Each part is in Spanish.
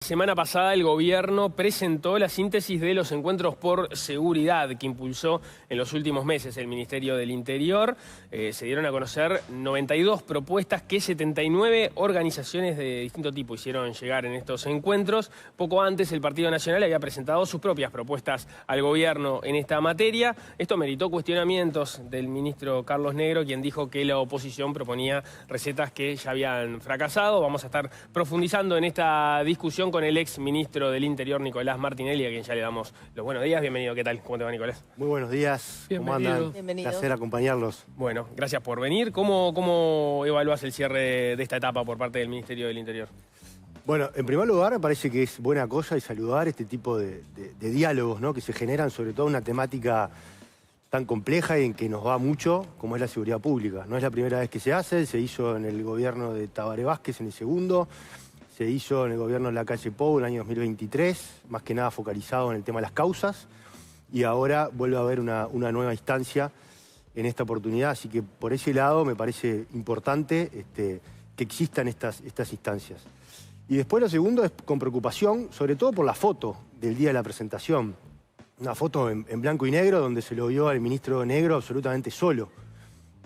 Semana pasada el gobierno presentó la síntesis de los encuentros por seguridad que impulsó en los últimos meses el Ministerio del Interior. Se dieron a conocer 92 propuestas que 79 organizaciones de distinto tipo hicieron llegar en estos encuentros. Poco antes el Partido Nacional había presentado sus propias propuestas al gobierno en esta materia. Esto meritó cuestionamientos del ministro Carlos Negro, quien dijo que la oposición proponía recetas que ya habían fracasado. Vamos a estar profundizando en esta discusión con el ex ministro del Interior, Nicolás Martinelli, a quien ya le damos los buenos días. Bienvenido, ¿qué tal? ¿Cómo te va, Nicolás? Muy buenos días, ¿cómo andan? Bienvenido. Un placer acompañarlos. Bueno, gracias por venir. ¿Cómo evalúas el cierre de esta etapa por parte del Ministerio del Interior? Bueno, en primer lugar, me parece que es buena cosa y saludar este tipo de diálogos, ¿no?, que se generan, sobre todo una temática tan compleja y en que nos va mucho, como es la seguridad pública. No es la primera vez que se hace, se hizo en el gobierno de Tabaré Vázquez en el segundo, se hizo en el gobierno de Lacalle Pou en el año 2023, más que nada focalizado en el tema de las causas, y ahora vuelve a haber una nueva instancia en esta oportunidad, así que por ese lado me parece importante que existan estas instancias. Y después lo segundo es con preocupación, sobre todo por la foto del día de la presentación. Una foto en blanco y negro donde se lo vio al ministro Negro absolutamente solo.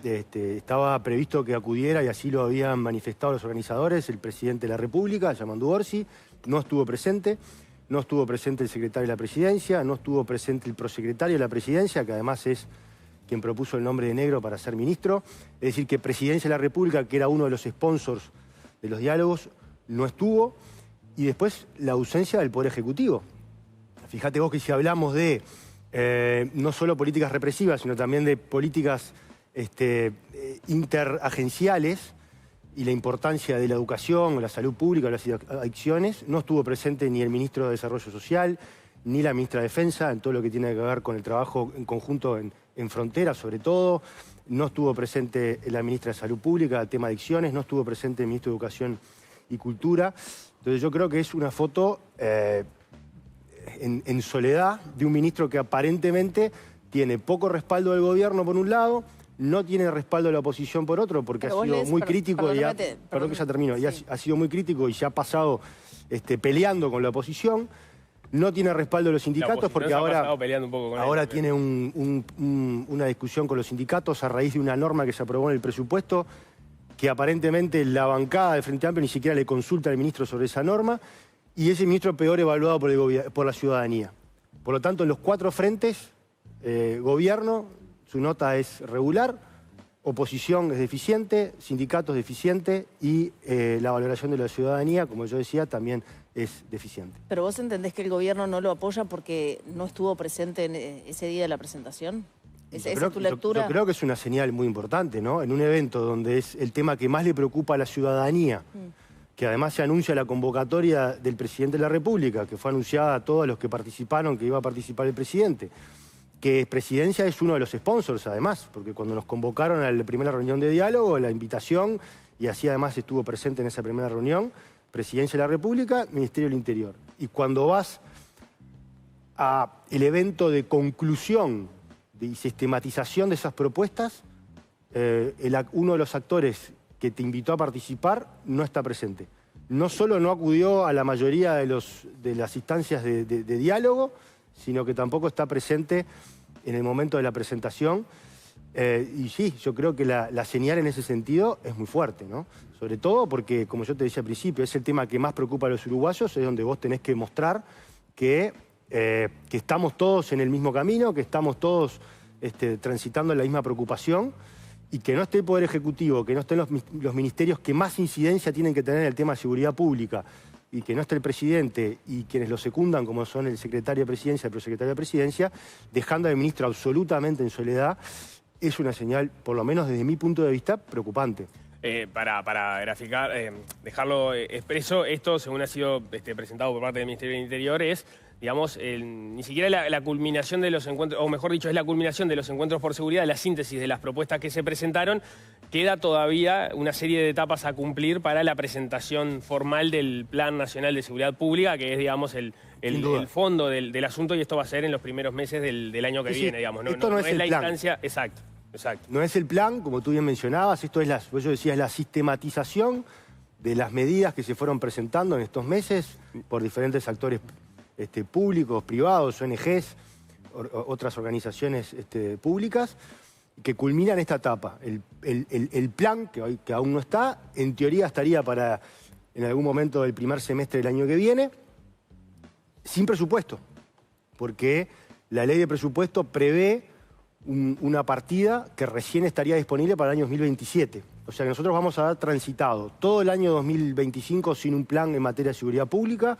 Estaba previsto que acudiera, y así lo habían manifestado los organizadores, el presidente de la República, Yamandu Orsi, no estuvo presente el secretario de la Presidencia, no estuvo presente el prosecretario de la Presidencia, que además es quien propuso el nombre de Negro para ser ministro. Es decir, que Presidencia de la República, que era uno de los sponsors de los diálogos, no estuvo. Y después la ausencia del Poder Ejecutivo. Fíjate vos que si hablamos de no solo políticas represivas, sino también de políticas interagenciales y la importancia de la educación, la salud pública, las adicciones, no estuvo presente ni el ministro de Desarrollo Social, ni la ministra de Defensa, en todo lo que tiene que ver con el trabajo en conjunto en frontera, sobre todo. No estuvo presente la ministra de Salud Pública, el tema de adicciones, no estuvo presente el ministro de Educación y Cultura. Entonces yo creo que es una foto en soledad de un ministro que aparentemente tiene poco respaldo del gobierno por un lado, no tiene respaldo de la oposición por otro, porque ha sido muy crítico, perdón que ya termino, y ha sido muy crítico y se ha pasado peleando con la oposición. No tiene respaldo de los sindicatos porque ahora tiene una discusión con los sindicatos a raíz de una norma que se aprobó en el presupuesto, que aparentemente la bancada de Frente Amplio ni siquiera le consulta al ministro sobre esa norma, y es el ministro peor evaluado por la ciudadanía. Por lo tanto, en los cuatro frentes, gobierno, su nota es regular, oposición es deficiente, sindicatos deficiente y la valoración de la ciudadanía, como yo decía, también es deficiente. ¿Pero vos entendés que el gobierno no lo apoya porque no estuvo presente en ese día de la presentación? ¿Esa es tu lectura? Yo creo que es una señal muy importante, ¿no? En un evento donde es el tema que más le preocupa a la ciudadanía, que además se anuncia la convocatoria del presidente de la República, que fue anunciada a todos los que participaron, que iba a participar el presidente, que Presidencia es uno de los sponsors además, porque cuando nos convocaron a la primera reunión de diálogo, la invitación, y así además estuvo presente en esa primera reunión, Presidencia de la República, Ministerio del Interior. Y cuando vas al evento de conclusión y sistematización de esas propuestas, uno de los actores que te invitó a participar no está presente. No solo no acudió a la mayoría de las instancias de diálogo, sino que tampoco está presente en el momento de la presentación. Y sí, yo creo que la señal en ese sentido es muy fuerte, ¿no? Sobre todo porque, como yo te decía al principio, es el tema que más preocupa a los uruguayos, es donde vos tenés que mostrar que estamos todos en el mismo camino, que estamos todos transitando la misma preocupación, y que no esté el Poder Ejecutivo, que no estén los ministerios que más incidencia tienen que tener en el tema de seguridad pública, y que no esté el presidente y quienes lo secundan, como son el secretario de Presidencia, el prosecretario de Presidencia, dejando al ministro absolutamente en soledad, es una señal, por lo menos desde mi punto de vista, preocupante. Para graficar, dejarlo expreso, esto, según ha sido presentado por parte del Ministerio del Interior, es, digamos, ni siquiera la culminación de los encuentros, o mejor dicho, es la culminación de los encuentros por seguridad, la síntesis de las propuestas que se presentaron. Queda todavía una serie de etapas a cumplir para la presentación formal del Plan Nacional de Seguridad Pública, que es, digamos, el fondo del asunto, y esto va a ser en los primeros meses del año que viene, digamos. Esto no es la instancia, exacto. No es el plan, como tú bien mencionabas, esto es yo decía, es la sistematización de las medidas que se fueron presentando en estos meses por diferentes actores públicos, privados, ONGs, otras organizaciones públicas, que culminan esta etapa. El plan, que aún no está, en teoría estaría para en algún momento del primer semestre del año que viene, sin presupuesto, porque la ley de presupuesto prevé una partida que recién estaría disponible para el año 2027. O sea que nosotros vamos a haber transitado todo el año 2025 sin un plan en materia de seguridad pública,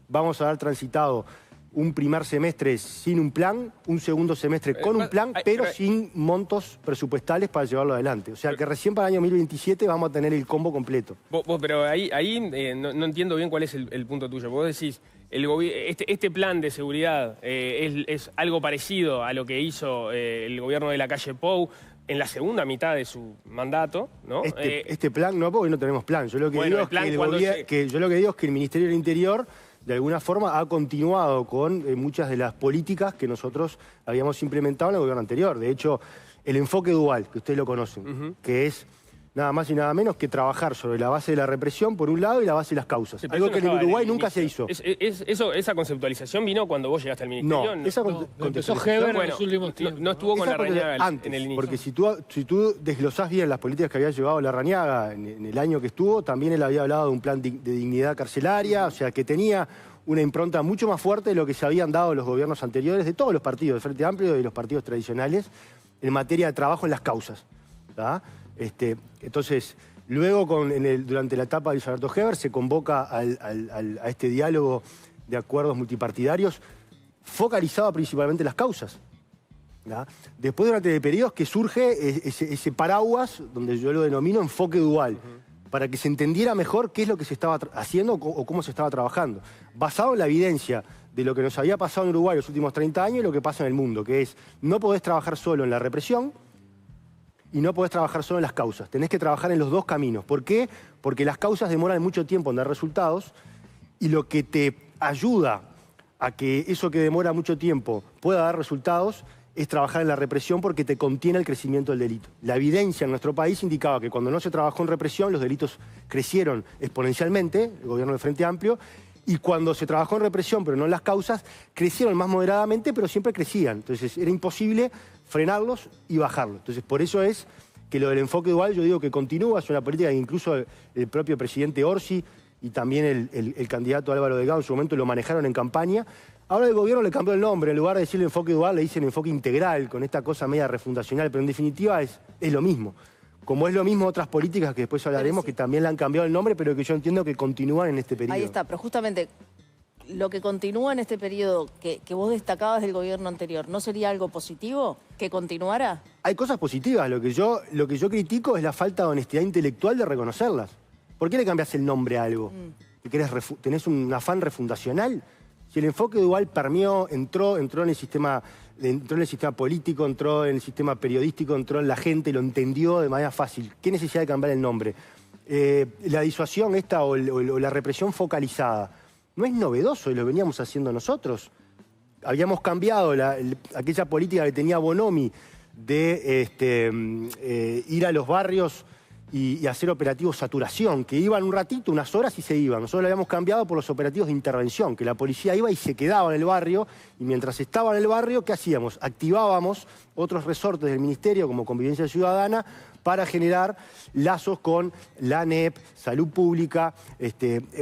vamos a haber transitado un primer semestre sin un plan, un segundo semestre con un plan, pero sin montos presupuestales para llevarlo adelante. O sea que recién para el año 2027 vamos a tener el combo completo. Pero ahí no entiendo bien cuál es el punto tuyo. Vos decís, este plan de seguridad es algo parecido a lo que hizo el gobierno de Lacalle Pou en la segunda mitad de su mandato, ¿no? Este plan no, porque no tenemos plan. Yo lo que digo es que el Ministerio del Interior de alguna forma ha continuado con muchas de las políticas que nosotros habíamos implementado en el gobierno anterior. De hecho, el enfoque dual, que ustedes lo conocen, que es nada más y nada menos que trabajar sobre la base de la represión, por un lado, y la base de las causas. Sí, algo que en Uruguay nunca se hizo. ¿Esa conceptualización vino cuando vos llegaste al ministerio? No, esa empezó Heber en los últimos tiempos. No estuvo con Larrañaga antes, en el inicio. Porque si tú desglosás bien las políticas que había llevado Larrañaga en el año que estuvo, también él había hablado de un plan de dignidad carcelaria, o sea, que tenía una impronta mucho más fuerte de lo que se habían dado los gobiernos anteriores de todos los partidos, del Frente Amplio y de los partidos tradicionales, en materia de trabajo en las causas. Entonces, luego durante la etapa de Luis Alberto Heber se convoca a este diálogo de acuerdos multipartidarios focalizado principalmente en las causas. ¿Ya? Después, durante el periodo, es que surge ese paraguas, donde yo lo denomino enfoque dual, para que se entendiera mejor qué es lo que se estaba haciendo o cómo se estaba trabajando. Basado en la evidencia de lo que nos había pasado en Uruguay los últimos 30 años y lo que pasa en el mundo, que es, no podés trabajar solo en la represión y no podés trabajar solo en las causas. Tenés que trabajar en los dos caminos. ¿Por qué? Porque las causas demoran mucho tiempo en dar resultados y lo que te ayuda a que eso que demora mucho tiempo pueda dar resultados es trabajar en la represión porque te contiene el crecimiento del delito. La evidencia en nuestro país indicaba que cuando no se trabajó en represión, los delitos crecieron exponencialmente, el gobierno del Frente Amplio, y cuando se trabajó en represión, pero no en las causas, crecieron más moderadamente, pero siempre crecían. Entonces era imposible frenarlos y bajarlos. Entonces por eso es que lo del enfoque dual, yo digo que continúa, es una política que incluso el propio presidente Orsi y también el candidato Álvaro Delgado en su momento lo manejaron en campaña. Ahora el gobierno le cambió el nombre, en lugar de decirle enfoque dual, le dicen enfoque integral, con esta cosa media refundacional, pero en definitiva es lo mismo. Como es lo mismo otras políticas que después hablaremos, que también le han cambiado el nombre, pero que yo entiendo que continúan en este periodo. Ahí está, pero justamente lo que continúa en este periodo que vos destacabas del gobierno anterior, ¿no sería algo positivo que continuara? Hay cosas positivas, lo que yo critico es la falta de honestidad intelectual de reconocerlas. ¿Por qué le cambias el nombre a algo? ¿Tenés un afán refundacional? Si el enfoque dual permeó, entró en el sistema político, entró en el sistema periodístico, entró en la gente, lo entendió de manera fácil. ¿Qué necesidad de cambiar el nombre? La disuasión esta o la represión focalizada no es novedoso y lo veníamos haciendo nosotros. Habíamos cambiado aquella política que tenía Bonomi de ir a los barrios y hacer operativos saturación, que iban un ratito, unas horas y se iban. Nosotros lo habíamos cambiado por los operativos de intervención, que la policía iba y se quedaba en el barrio, y mientras estaba en el barrio, ¿qué hacíamos? Activábamos otros resortes del Ministerio, como Convivencia Ciudadana, para generar lazos con la ANEP, Salud Pública,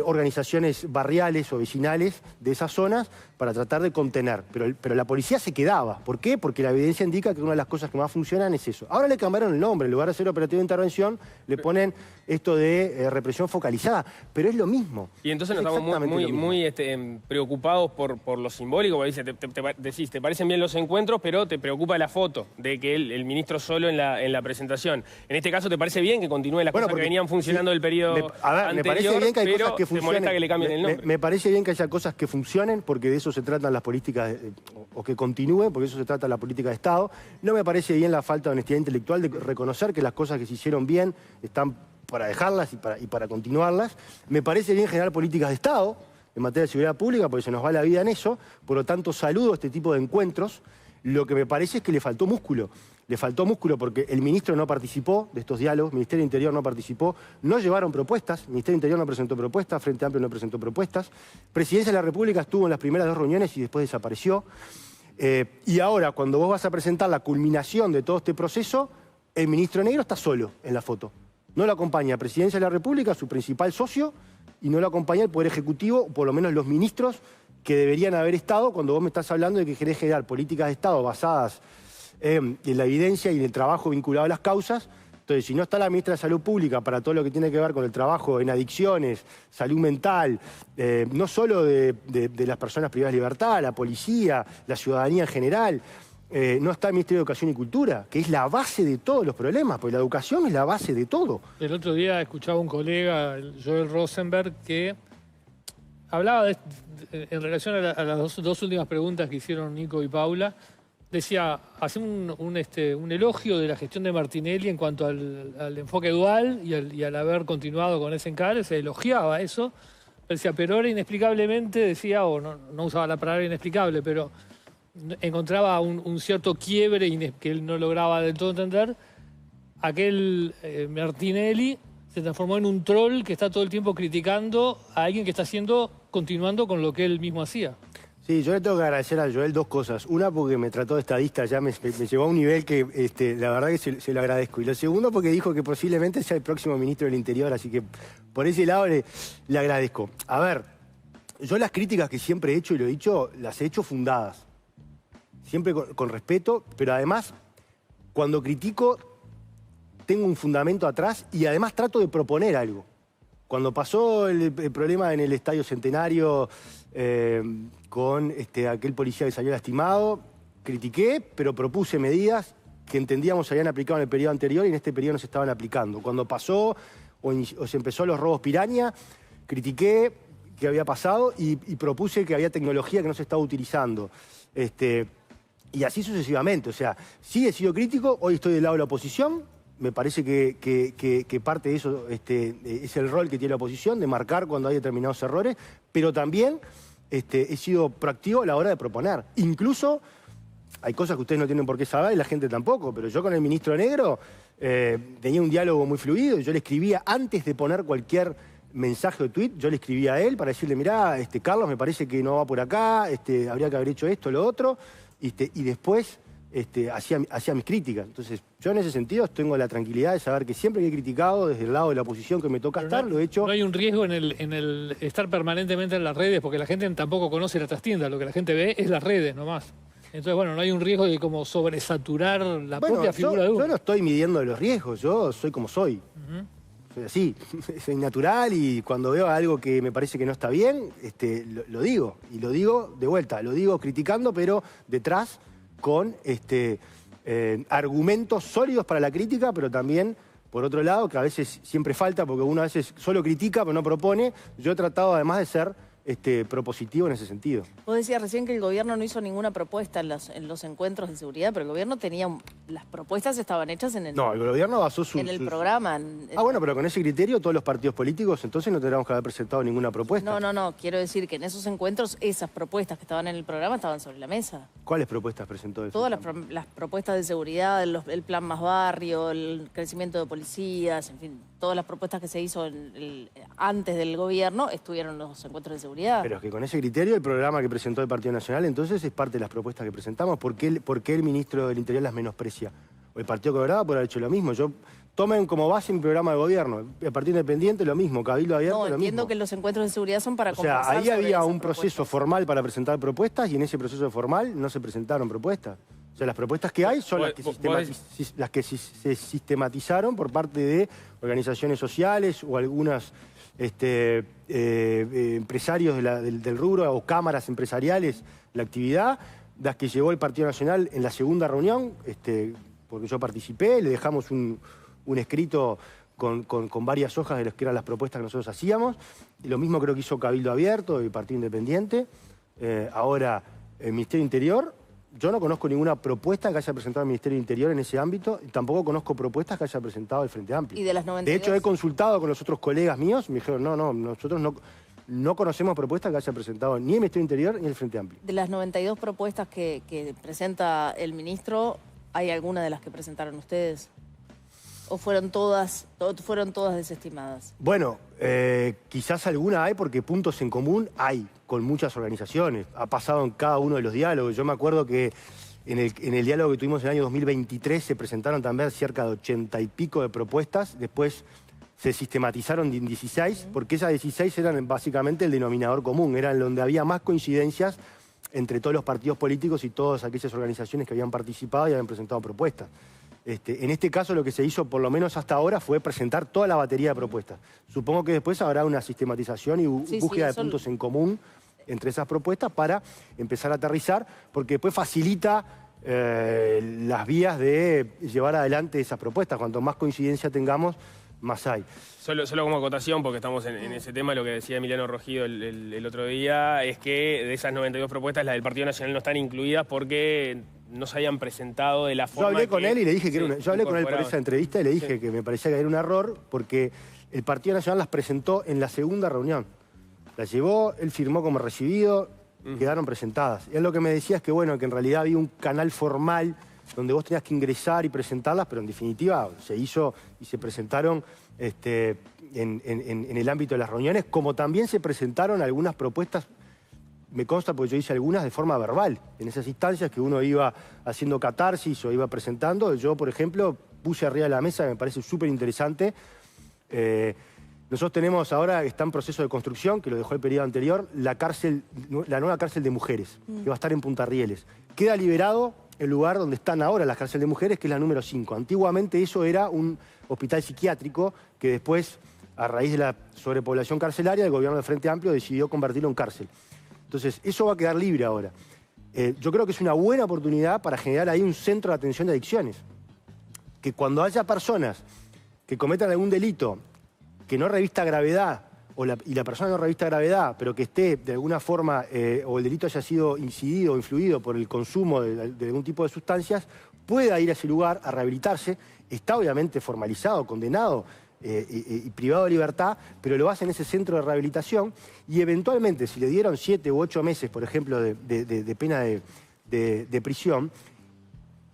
organizaciones barriales o vecinales de esas zonas, para tratar de contener. Pero la policía se quedaba. ¿Por qué? Porque la evidencia indica que una de las cosas que más funcionan es eso. Ahora le cambiaron el nombre. En lugar de ser operativo de intervención, le ponen esto de represión focalizada. Pero es lo mismo. Y entonces nos estamos muy preocupados por lo simbólico. Porque decís, te parecen bien los encuentros, pero te preocupa la foto de que el ministro solo en la presentación. En este caso, ¿te parece bien que continúen las cosas que venían funcionando del periodo anterior? Me parece bien que hay cosas que funcionen. ¿Te molesta que le cambien el nombre? Me parece bien que haya cosas que funcionen, porque de eso se tratan las políticas, o que continúen, porque de eso se trata la política de Estado. No me parece bien la falta de honestidad intelectual de reconocer que las cosas que se hicieron bien están para dejarlas y para continuarlas. Me parece bien generar políticas de Estado en materia de seguridad pública, porque se nos va la vida en eso. Por lo tanto, saludo este tipo de encuentros. Lo que me parece es que le faltó músculo. Le faltó músculo porque el ministro no participó de estos diálogos, el Ministerio del Interior no participó, no llevaron propuestas, el Ministerio del Interior no presentó propuestas, Frente Amplio no presentó propuestas, Presidencia de la República estuvo en las primeras 2 reuniones y después desapareció. Y ahora, cuando vos vas a presentar la culminación de todo este proceso, el ministro Negro está solo en la foto. No lo acompaña Presidencia de la República, su principal socio, y no lo acompaña el Poder Ejecutivo, o por lo menos los ministros que deberían haber estado cuando vos me estás hablando de que querés generar políticas de Estado basadas en la evidencia y en el trabajo vinculado a las causas. Entonces, si no está la ministra de Salud Pública para todo lo que tiene que ver con el trabajo en adicciones, salud mental, no solo de las personas privadas de libertad, la policía, la ciudadanía en general, no está el Ministerio de Educación y Cultura, que es la base de todos los problemas, porque la educación es la base de todo. El otro día escuchaba un colega, Joel Rosenberg, que hablaba en relación a las dos últimas preguntas que hicieron Nico y Paula. Decía, hace un elogio de la gestión de Martinelli en cuanto al enfoque dual y al haber continuado con ese encare, se elogiaba eso. Decía, pero ahora inexplicablemente, decía, o no usaba la palabra inexplicable, pero encontraba un cierto quiebre que él no lograba del todo entender. Aquel Martinelli se transformó en un troll que está todo el tiempo criticando a alguien que está continuando con lo que él mismo hacía. Sí, yo le tengo que agradecer a Joel 2 cosas. Una, porque me trató de estadista, ya me llevó a un nivel que la verdad que se lo agradezco. Y lo segundo, porque dijo que posiblemente sea el próximo ministro del Interior, así que por ese lado le agradezco. A ver, yo las críticas que siempre he hecho y lo he dicho, las he hecho fundadas. Siempre con respeto, pero además, cuando critico, tengo un fundamento atrás y además trato de proponer algo. Cuando pasó el problema en el Estadio Centenario con aquel policía que salió lastimado, critiqué, pero propuse medidas que entendíamos se habían aplicado en el periodo anterior y en este periodo no se estaban aplicando. Cuando pasó o se empezó los robos Piraña, critiqué qué había pasado y propuse que había tecnología que no se estaba utilizando. Y así sucesivamente. O sea, sí he sido crítico, hoy estoy del lado de la oposición. Me parece que parte de eso es el rol que tiene la oposición, de marcar cuando hay determinados errores, pero también he sido proactivo a la hora de proponer. Incluso, hay cosas que ustedes no tienen por qué saber y la gente tampoco, pero yo con el ministro Negro tenía un diálogo muy fluido. Yo le escribía, antes de poner cualquier mensaje o tweet, yo le escribía a él para decirle, mirá, Carlos, me parece que no va por acá, habría que haber hecho esto, lo otro, y después hacía mis críticas. Entonces, yo en ese sentido tengo la tranquilidad de saber que siempre que he criticado desde el lado de la oposición que me toca estar, lo he hecho. No hay un riesgo en el estar permanentemente en las redes, porque la gente tampoco conoce la trastienda, lo que la gente ve es las redes nomás. Entonces, bueno, no hay un riesgo de como sobresaturar la propia figura de uno. Yo no estoy midiendo los riesgos, yo soy como soy. Soy así, soy natural y cuando veo algo que me parece que no está bien, lo digo. Y lo digo de vuelta, lo digo criticando, pero detrás con argumentos sólidos para la crítica, pero también, por otro lado, que a veces siempre falta, porque uno a veces solo critica, pero no propone. Yo he tratado además de ser propositivo en ese sentido. Vos decías recién que el gobierno no hizo ninguna propuesta en los encuentros de seguridad, pero el gobierno tenía... Las propuestas estaban hechas en el... No, el gobierno basó en el programa. Bueno, pero con ese criterio todos los partidos políticos entonces no tendríamos que haber presentado ninguna propuesta. No, quiero decir que en esos encuentros esas propuestas que estaban en el programa estaban sobre la mesa. ¿Cuáles propuestas presentó eso? Todas las propuestas de seguridad, el plan más barrio, el crecimiento de policías, en fin, todas las propuestas que se hizo antes del gobierno estuvieron en los encuentros de seguridad. Pero es que con ese criterio el programa que presentó el Partido Nacional entonces es parte de las propuestas que presentamos. ¿Por qué el ministro del Interior las menosprecia? O el Partido Colorado puede haber hecho lo mismo. Tomen como base mi programa de gobierno. El Partido Independiente lo mismo, Cabildo Abierto lo mismo. No, entiendo que los encuentros de seguridad son para conversar. O sea, ahí había un proceso propuestas formal para presentar propuestas y en ese proceso formal no se presentaron propuestas. O sea, las propuestas que hay son las que se sistematizaron por parte de organizaciones sociales o algunos empresarios del rubro o cámaras empresariales, la actividad, las que llevó el Partido Nacional en la segunda reunión, porque yo participé, le dejamos un escrito con varias hojas de las que eran las propuestas que nosotros hacíamos. Y lo mismo creo que hizo Cabildo Abierto y Partido Independiente. Ahora, el Ministerio del Interior, yo no conozco ninguna propuesta que haya presentado el Ministerio del Interior en ese ámbito, y tampoco conozco propuestas que haya presentado el Frente Amplio. ¿Y de las 92? De hecho, he consultado con los otros colegas míos, me dijeron, no, nosotros no conocemos propuestas que haya presentado ni el Ministerio del Interior ni el Frente Amplio. De las 92 propuestas que presenta el ministro, ¿hay alguna de las que presentaron ustedes? ¿O fueron todas desestimadas? Bueno, quizás alguna hay porque puntos en común hay con muchas organizaciones. Ha pasado en cada uno de los diálogos. Yo me acuerdo que en el diálogo que tuvimos en el año 2023 se presentaron también cerca de 80 y pico de propuestas. Después se sistematizaron en 16, porque esas 16 eran básicamente el denominador común. Eran donde había más coincidencias entre todos los partidos políticos y todas aquellas organizaciones que habían participado y habían presentado propuestas. En este caso lo que se hizo, por lo menos hasta ahora, fue presentar toda la batería de propuestas. Supongo que después habrá una sistematización y búsqueda de puntos en común entre esas propuestas para empezar a aterrizar, porque después facilita las vías de llevar adelante esas propuestas. Cuanto más coincidencia tengamos, más hay. Solo como acotación, porque estamos en ese tema, lo que decía Emiliano Rogido el otro día, es que de esas 92 propuestas, las del Partido Nacional no están incluidas porque no se habían presentado de la forma. Yo hablé con él y le dije que yo hablé con él por esa entrevista y le dije que me parecía que era un error porque el Partido Nacional las presentó en la segunda reunión. Las llevó, él firmó como recibido, quedaron presentadas. Y él lo que me decía es que, bueno, que en realidad había un canal formal donde vos tenías que ingresar y presentarlas, pero en definitiva se hizo y se presentaron en el ámbito de las reuniones, como también se presentaron algunas propuestas. Me consta porque yo hice algunas de forma verbal, en esas instancias que uno iba haciendo catarsis o iba presentando. Yo, por ejemplo, puse arriba de la mesa, me parece súper interesante. Nosotros tenemos ahora, está en proceso de construcción, que lo dejó el periodo anterior, la nueva cárcel de mujeres, que va a estar en Punta Rieles. Queda liberado el lugar donde están ahora las cárceles de mujeres, que es la número 5. Antiguamente eso era un hospital psiquiátrico que después, a raíz de la sobrepoblación carcelaria, el gobierno del Frente Amplio decidió convertirlo en cárcel. Entonces, eso va a quedar libre ahora. Yo creo que es una buena oportunidad para generar ahí un centro de atención de adicciones. Que cuando haya personas que cometan algún delito que no revista gravedad, y la persona no revista gravedad, pero que esté de alguna forma, o el delito haya sido incidido o influido por el consumo de algún tipo de sustancias, pueda ir a ese lugar a rehabilitarse. Está obviamente formalizado, condenado, y privado de libertad, pero lo hace en ese centro de rehabilitación y eventualmente, si le dieron 7 u 8 meses, por ejemplo, de pena de prisión,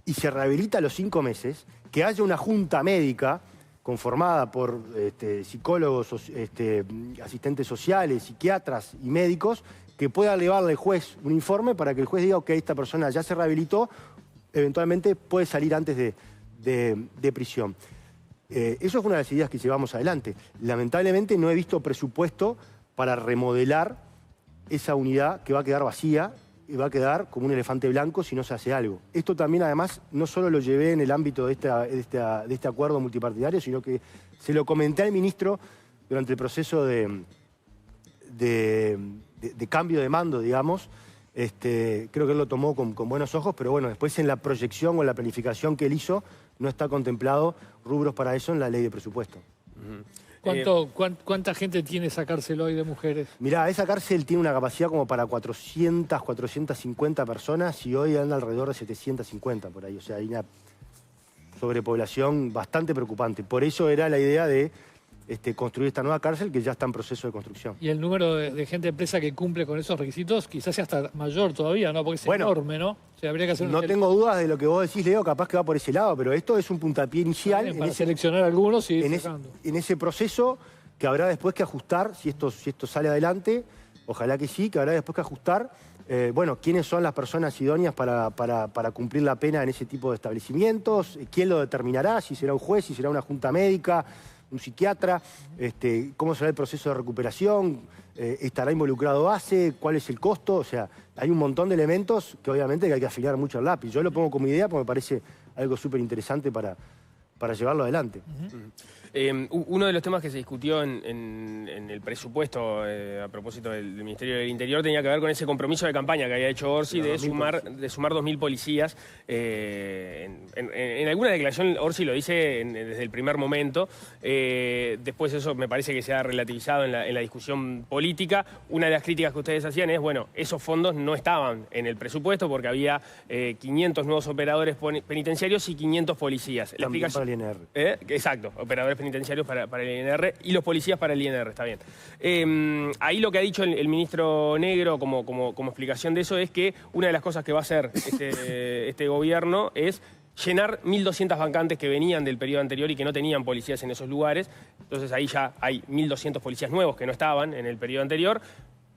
y se rehabilita a los 5 meses, que haya una junta médica conformada por psicólogos, asistentes sociales, psiquiatras y médicos, que pueda elevarle al juez un informe para que el juez diga, ok, esta persona ya se rehabilitó, eventualmente puede salir antes de prisión. Eso es una de las ideas que llevamos adelante. Lamentablemente no he visto presupuesto para remodelar esa unidad que va a quedar vacía y va a quedar como un elefante blanco si no se hace algo. Esto también, además, no solo lo llevé en el ámbito de este acuerdo multipartidario, sino que se lo comenté al ministro durante el proceso de cambio de mando, digamos. Creo que él lo tomó con buenos ojos, pero bueno, después en la proyección o en la planificación que él hizo, no está contemplado rubros para eso en la ley de presupuesto. ¿Cuánta gente tiene esa cárcel hoy de mujeres? Mirá, esa cárcel tiene una capacidad como para 400, 450 personas y hoy anda alrededor de 750 por ahí. O sea, hay una sobrepoblación bastante preocupante. Por eso era la idea de construir esta nueva cárcel que ya está en proceso de construcción. Y el número de gente presa que cumple con esos requisitos quizás sea hasta mayor todavía, ¿no? Porque es enorme, ¿no? O sea, habría que hacer no tengo dudas de lo que vos decís, Leo, capaz que va por ese lado, pero esto es un puntapié inicial. Para seleccionar algunos y en ese proceso que habrá después que ajustar, si esto sale adelante, ojalá que sí, que habrá después que ajustar, bueno, quiénes son las personas idóneas para cumplir la pena en ese tipo de establecimientos, quién lo determinará, si será un juez, si será una junta médica, un psiquiatra, cómo será el proceso de recuperación, estará involucrado base, cuál es el costo, o sea, hay un montón de elementos que obviamente hay que afilar mucho el lápiz. Yo lo pongo como idea porque me parece algo súper interesante para llevarlo adelante. Uno de los temas que se discutió en el presupuesto a propósito del Ministerio del Interior tenía que ver con ese compromiso de campaña que había hecho Orsi de sumar 2.000 policías. En alguna declaración Orsi lo dice desde el primer momento. Después eso me parece que se ha relativizado en la discusión política. Una de las críticas que ustedes hacían es, bueno, esos fondos no estaban en el presupuesto porque había 500 nuevos operadores penitenciarios y 500 policías. La explicación, para el INR. Exacto, operadores operadores penitenciarios para el INR y los policías para el INR, está bien. Ahí lo que ha dicho el ministro Negro como explicación de eso es que una de las cosas que va a hacer este gobierno es llenar 1.200 vacantes que venían del periodo anterior y que no tenían policías en esos lugares. Entonces ahí ya hay 1.200 policías nuevos que no estaban en el periodo anterior.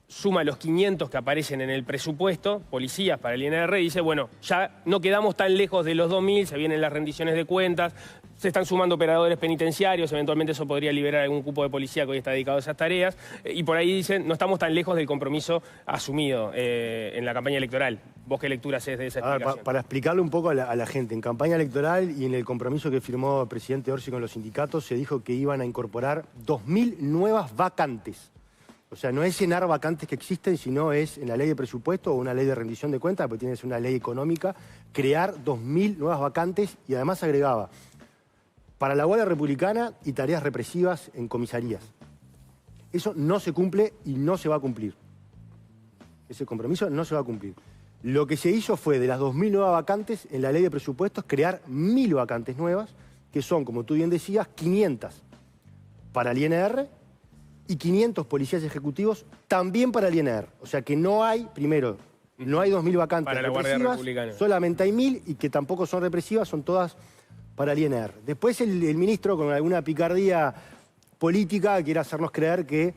Suma los 500 que aparecen en el presupuesto, policías para el INR, y dice, bueno, ya no quedamos tan lejos de los 2.000, se vienen las rendiciones de cuentas, se están sumando operadores penitenciarios, eventualmente eso podría liberar algún cupo de policía que hoy está dedicado a esas tareas, y por ahí dicen, no estamos tan lejos del compromiso asumido en la campaña electoral. ¿Vos qué lectura haces de esa explicación? Para explicarle un poco a la gente, en campaña electoral y en el compromiso que firmó el presidente Orsi con los sindicatos, se dijo que iban a incorporar 2.000 nuevas vacantes. O sea, no es llenar vacantes que existen, sino es en la ley de presupuesto o una ley de rendición de cuentas, porque tiene que ser una ley económica, crear 2.000 nuevas vacantes y además agregaba para la Guardia Republicana y tareas represivas en comisarías. Eso no se cumple y no se va a cumplir. Ese compromiso no se va a cumplir. Lo que se hizo fue, de las 2.000 nuevas vacantes, en la ley de presupuestos, crear 1.000 vacantes nuevas, que son, como tú bien decías, 500 para el INR y 500 policías ejecutivos también para el INR. O sea que no hay, primero, no hay 2.000 vacantes para la Guardia Republicana, solamente hay 1.000 y que tampoco son represivas, son todas para el INR. Después el ministro, con alguna picardía política, quiere hacernos creer que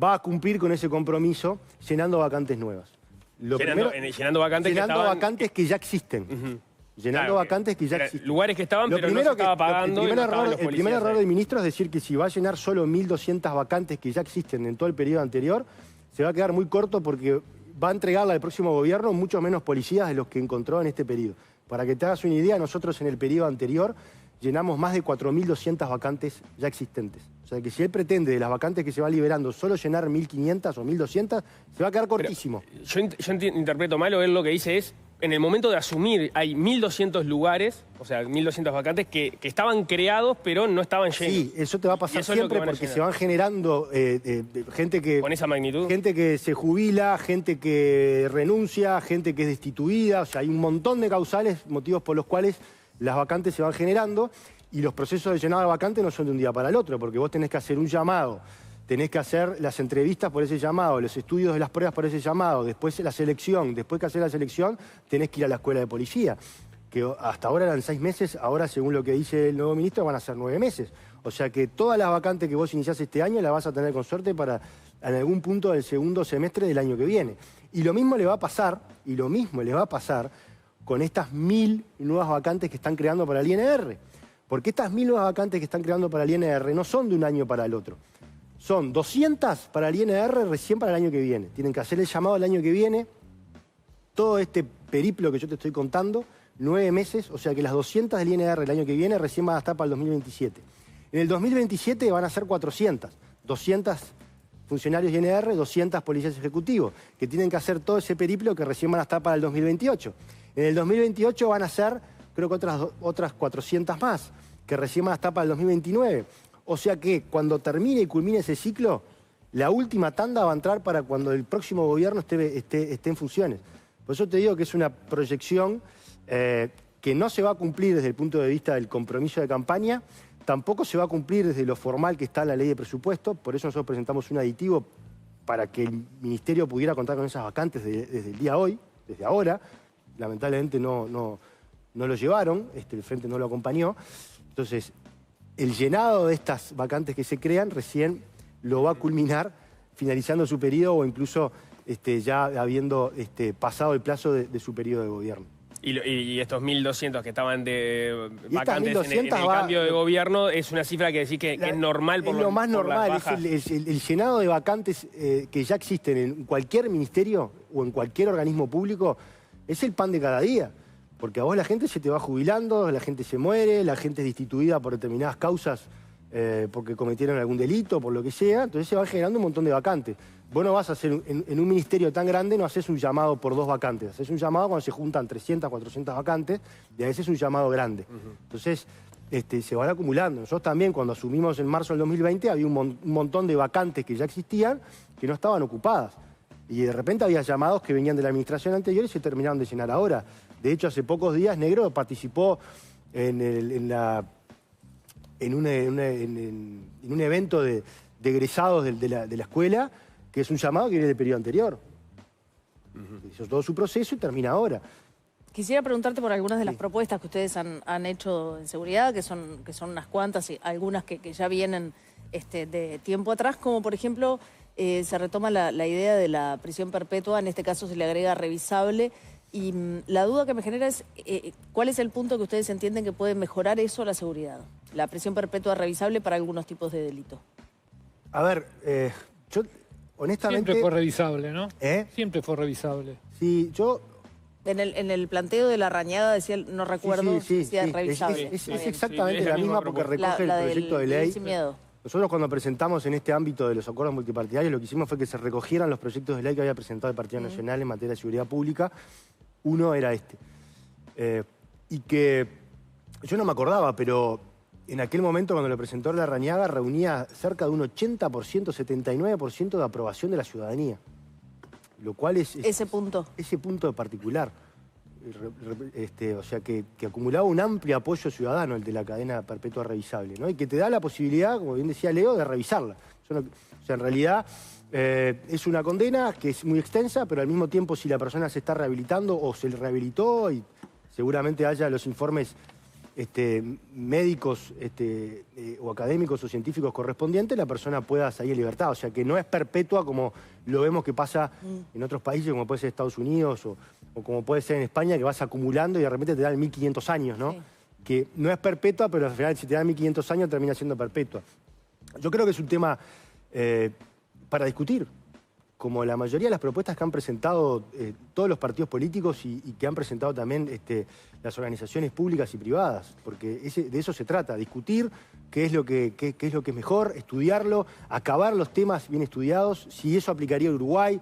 va a cumplir con ese compromiso llenando vacantes nuevas. Llenando vacantes que ya existen. Llenando vacantes que ya existen. Lugares que estaban, pero no se estaba pagando. El primer error del ministro es decir que si va a llenar solo 1.200 vacantes que ya existen en todo el periodo anterior, se va a quedar muy corto porque va a entregarle al próximo gobierno mucho menos policías de los que encontró en este periodo. Para que te hagas una idea, nosotros en el periodo anterior llenamos más de 4.200 vacantes ya existentes. O sea que si él pretende de las vacantes que se va liberando solo llenar 1.500 o 1.200, se va a quedar cortísimo. Yo interpreto mal, o él lo que dice es, en el momento de asumir hay 1.200 lugares, o sea, 1.200 vacantes que estaban creados pero no estaban llenos. Sí, eso te va a pasar siempre porque se van generando gente que... ¿Con esa magnitud? Gente que se jubila, gente que renuncia, gente que es destituida, o sea, hay un montón de causales, motivos por los cuales las vacantes se van generando y los procesos de llenado de vacantes no son de un día para el otro, porque vos tenés que hacer un llamado, tenés que hacer las entrevistas por ese llamado, los estudios de las pruebas por ese llamado, después la selección, después que hacer la selección tenés que ir a la escuela de policía, que hasta ahora eran 6 meses, ahora según lo que dice el nuevo ministro van a ser 9 meses. O sea que todas las vacantes que vos iniciás este año las vas a tener con suerte para en algún punto del segundo semestre del año que viene. Y lo mismo le va a pasar, con estas 1.000 nuevas vacantes que están creando para el INR. Porque estas 1.000 nuevas vacantes que están creando para el INR no son de un año para el otro. Son 200 para el INR recién para el año que viene. Tienen que hacer el llamado el año que viene. Todo este periplo que yo te estoy contando, 9 meses, o sea que las 200 del INR el año que viene recién van a estar para el 2027. En el 2027 van a ser 400. 200 funcionarios INR, 200 policías ejecutivos, que tienen que hacer todo ese periplo que recién van a estar para el 2028. En el 2028 van a ser, creo que otras 400 más, que recién van a estar para el 2029. O sea que cuando termine y culmine ese ciclo, la última tanda va a entrar para cuando el próximo gobierno esté en funciones. Por eso te digo que es una proyección que no se va a cumplir desde el punto de vista del compromiso de campaña, tampoco se va a cumplir desde lo formal que está en la ley de presupuesto, por eso nosotros presentamos un aditivo para que el Ministerio pudiera contar con esas vacantes desde el día hoy, desde ahora. Lamentablemente no lo llevaron, el Frente no lo acompañó. Entonces, el llenado de estas vacantes que se crean recién lo va a culminar finalizando su periodo o incluso ya habiendo pasado el plazo de su periodo de gobierno. Y estos 1.200 que estaban de vacantes en el cambio de gobierno, es una cifra que decís que es normal por lo más normal, es el llenado de vacantes que ya existen en cualquier ministerio o en cualquier organismo público, es el pan de cada día. Porque a vos la gente se te va jubilando, la gente se muere, la gente es destituida por determinadas causas porque cometieron algún delito, por lo que sea, entonces se van generando un montón de vacantes. Vos no vas a hacer, en un ministerio tan grande, no haces un llamado por 2 vacantes, haces un llamado cuando se juntan 300, 400 vacantes, y a veces es un llamado grande. Entonces, se van acumulando. Nosotros también, cuando asumimos en marzo del 2020, había un montón de vacantes que ya existían, que no estaban ocupadas. Y de repente había llamados que venían de la administración anterior y se terminaron de llenar ahora. De hecho, hace pocos días Negro participó en en un evento de egresados de la escuela, que es un llamado que viene del periodo anterior. Hizo todo su proceso y termina ahora. Quisiera preguntarte por algunas de las propuestas que ustedes han hecho en seguridad, que son unas cuantas, y algunas que ya vienen de tiempo atrás, como por ejemplo se retoma la idea de la prisión perpetua, en este caso se le agrega revisable, y la duda que me genera es ¿cuál es el punto que ustedes entienden que puede mejorar eso la seguridad? La prisión perpetua revisable para algunos tipos de delitos. A ver, yo honestamente... Siempre fue revisable, ¿no? ¿Eh? Siempre fue revisable. Sí, yo... En el planteo de la Rañada decía, no recuerdo, decía revisable. Es exactamente la misma porque recoge el proyecto de ley. Sin miedo. Nosotros cuando presentamos en este ámbito de los acuerdos multipartidarios, lo que hicimos fue que se recogieran los proyectos de ley que había presentado el Partido Nacional en materia de seguridad pública. Uno era este. Y que yo no me acordaba, pero en aquel momento cuando lo presentó la Rañaga reunía cerca de un 80%, 79% de aprobación de la ciudadanía. Lo cual es... Ese punto. Ese punto en particular. O sea, que acumulaba un amplio apoyo ciudadano, el de la cadena perpetua revisable, ¿no? Y que te da la posibilidad, como bien decía Leo, de revisarla. O sea, en realidad es una condena que es muy extensa, pero al mismo tiempo si la persona se está rehabilitando o se le rehabilitó, y seguramente haya los informes médicos o académicos o científicos correspondientes, la persona pueda salir en libertad. O sea, que no es perpetua como lo vemos que pasa en otros países, como puede ser Estados Unidos o como puede ser en España, que vas acumulando y de repente te dan 1500 años, ¿no? Sí. Que no es perpetua, pero al final si te dan 1500 años termina siendo perpetua. Yo creo que es un tema para discutir, como la mayoría de las propuestas que han presentado todos los partidos políticos y que han presentado también las organizaciones públicas y privadas, porque de eso se trata, discutir qué es lo que es mejor, estudiarlo, acabar los temas bien estudiados, si eso aplicaría a Uruguay,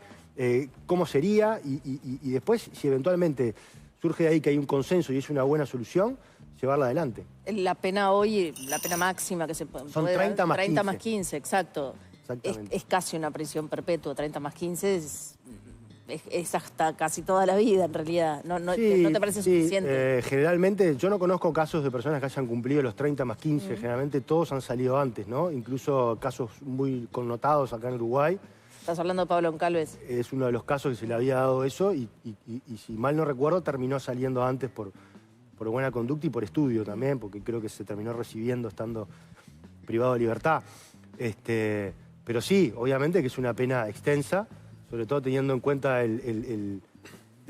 cómo sería, y después, si eventualmente surge de ahí que hay un consenso y es una buena solución, llevarla adelante. La pena hoy, la pena máxima que se puede... Son 30 más 15. 30 más 15, exacto. Es casi una prisión perpetua, 30 más 15 es hasta casi toda la vida en realidad. ¿No te parece suficiente? Generalmente yo no conozco casos de personas que hayan cumplido los 30 más 15, generalmente todos han salido antes, ¿no? Incluso casos muy connotados acá en Uruguay. Estás hablando de Pablo Goncalves. Es uno de los casos que se le había dado eso y si mal no recuerdo terminó saliendo antes por buena conducta y por estudio también, porque creo que se terminó recibiendo estando privado de libertad. Pero sí, obviamente que es una pena extensa, sobre todo teniendo en cuenta el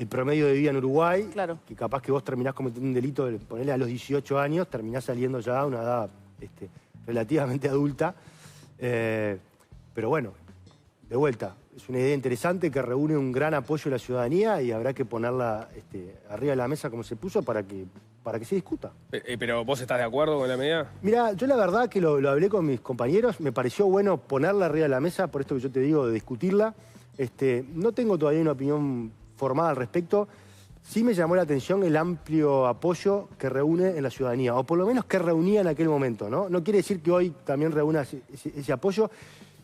promedio de vida en Uruguay, claro. Que capaz que vos terminás cometiendo un delito, ponele a los 18 años, terminás saliendo ya a una edad relativamente adulta. Pero bueno, de vuelta, es una idea interesante que reúne un gran apoyo de la ciudadanía y habrá que ponerla arriba de la mesa como se puso para que se discuta. ¿Pero vos estás de acuerdo con la medida? Mira, yo la verdad que lo hablé con mis compañeros, me pareció bueno ponerla arriba de la mesa, por esto que yo te digo, de discutirla. No tengo todavía una opinión formada al respecto. Sí me llamó la atención el amplio apoyo que reúne en la ciudadanía, o por lo menos que reunía en aquel momento, ¿no? No quiere decir que hoy también reúna ese apoyo,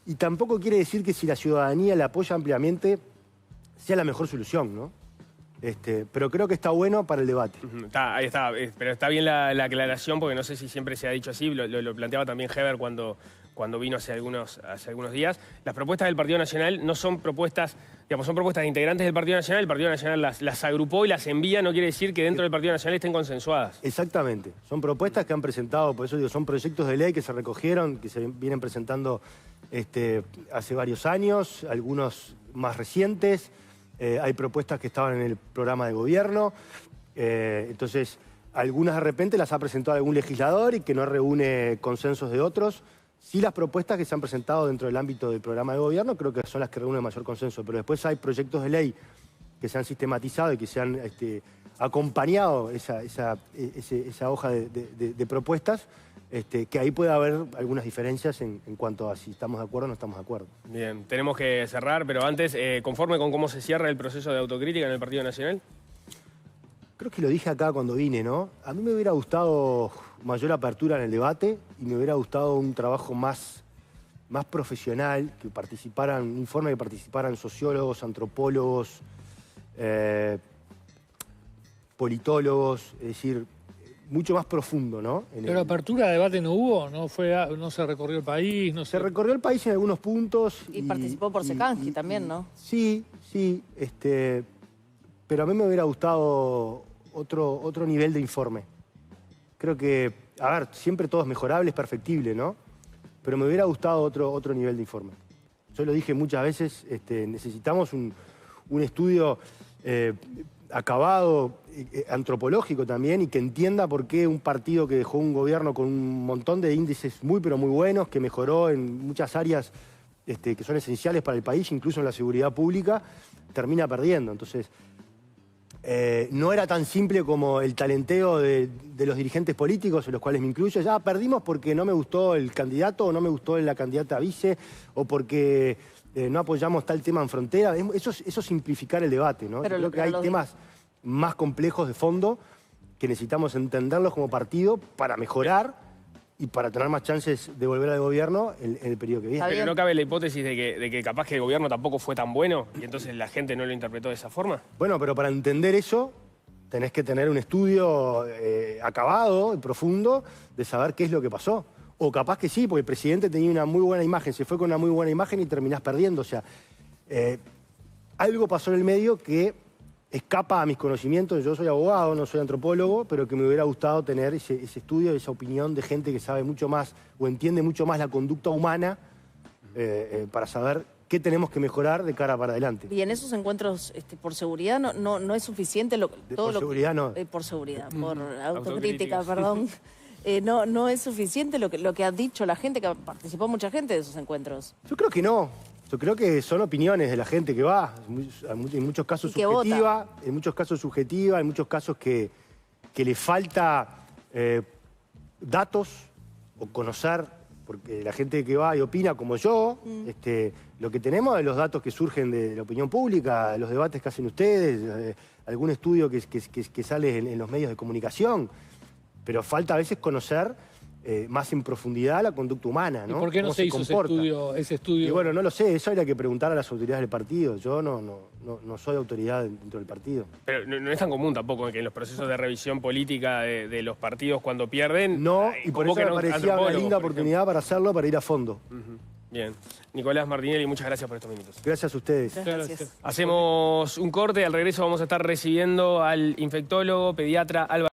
y tampoco quiere decir que si la ciudadanía la apoya ampliamente sea la mejor solución, ¿no? Pero creo que está bueno para el debate. Ahí está, pero está bien la aclaración porque no sé si siempre se ha dicho así, lo planteaba también Heber cuando vino hace algunos días. Las propuestas del Partido Nacional no son propuestas, digamos, son propuestas de integrantes del Partido Nacional, el Partido Nacional las agrupó y las envía, no quiere decir que dentro del Partido Nacional estén consensuadas. Exactamente, son propuestas que han presentado, por eso digo, son proyectos de ley que se recogieron, que se vienen presentando hace varios años, algunos más recientes. Hay propuestas que estaban en el programa de gobierno, entonces algunas de repente las ha presentado algún legislador y que no reúne consensos de otros. Sí, las propuestas que se han presentado dentro del ámbito del programa de gobierno creo que son las que reúnen mayor consenso, pero después hay proyectos de ley que se han sistematizado y que se han acompañado esa hoja de propuestas, que ahí puede haber algunas diferencias en cuanto a si estamos de acuerdo o no estamos de acuerdo. Bien, tenemos que cerrar, pero antes, ¿conforme con cómo se cierra el proceso de autocrítica en el Partido Nacional? Creo que lo dije acá cuando vine, ¿no? A mí me hubiera gustado mayor apertura en el debate y me hubiera gustado un trabajo más profesional, que participaran, un informe que participaran sociólogos, antropólogos, politólogos, es decir, mucho más profundo, ¿no? Pero apertura de debate no hubo, no se recorrió el país, no Se sé. recorrió el país en algunos puntos. Y participó por Sekansky también, ¿no? Sí, pero a mí me hubiera gustado otro nivel de informe. Creo que, a ver, siempre todo es mejorable, es perfectible, ¿no? Pero me hubiera gustado otro nivel de informe. Yo lo dije muchas veces, necesitamos un estudio acabado, antropológico también, y que entienda por qué un partido que dejó un gobierno con un montón de índices muy, pero muy buenos, que mejoró en muchas áreas que son esenciales para el país, incluso en la seguridad pública, termina perdiendo. Entonces, no era tan simple como el talenteo de los dirigentes políticos, en los cuales me incluyo. Ya perdimos porque no me gustó el candidato, o no me gustó la candidata a vice, o porque no apoyamos tal tema en frontera. Eso es simplificar el debate, ¿no? Yo creo que hay temas más complejos de fondo que necesitamos entenderlos como partido para mejorar y para tener más chances de volver al gobierno en el periodo que viene. Pero ¿no cabe la hipótesis de que capaz que el gobierno tampoco fue tan bueno y entonces la gente no lo interpretó de esa forma? Bueno, pero para entender eso tenés que tener un estudio acabado y profundo de saber qué es lo que pasó. O capaz que sí, porque el presidente tenía una muy buena imagen, se fue con una muy buena imagen y terminás perdiendo. O sea, algo pasó en el medio que escapa a mis conocimientos. Yo soy abogado, no soy antropólogo, pero que me hubiera gustado tener ese estudio, esa opinión de gente que sabe mucho más o entiende mucho más la conducta humana para saber qué tenemos que mejorar de cara para adelante. Y en esos encuentros por seguridad no es suficiente Por seguridad no. Por seguridad, por autocrítica, perdón. No es suficiente lo que ha dicho la gente, que participó mucha gente de esos encuentros. Yo creo que no. Yo creo que son opiniones de la gente que va, en muchos casos subjetiva, en muchos casos subjetiva, en muchos casos que le falta datos o conocer, porque la gente que va y opina como yo, lo que tenemos es los datos que surgen de la opinión pública, de los debates que hacen ustedes, algún estudio que sale en los medios de comunicación, pero falta a veces conocer más en profundidad la conducta humana, ¿no? ¿Y por qué no se hizo ese estudio? Y bueno, no lo sé, eso habría que preguntar a las autoridades del partido. Yo no soy autoridad dentro del partido. Pero no es tan común tampoco que en los procesos de revisión política de los partidos cuando pierden... No, y por eso me parecía una linda oportunidad para hacerlo, para ir a fondo. Bien. Nicolás Martinelli, muchas gracias por estos minutos. Gracias a ustedes. Gracias. Hacemos un corte, al regreso vamos a estar recibiendo al infectólogo, pediatra Álvaro.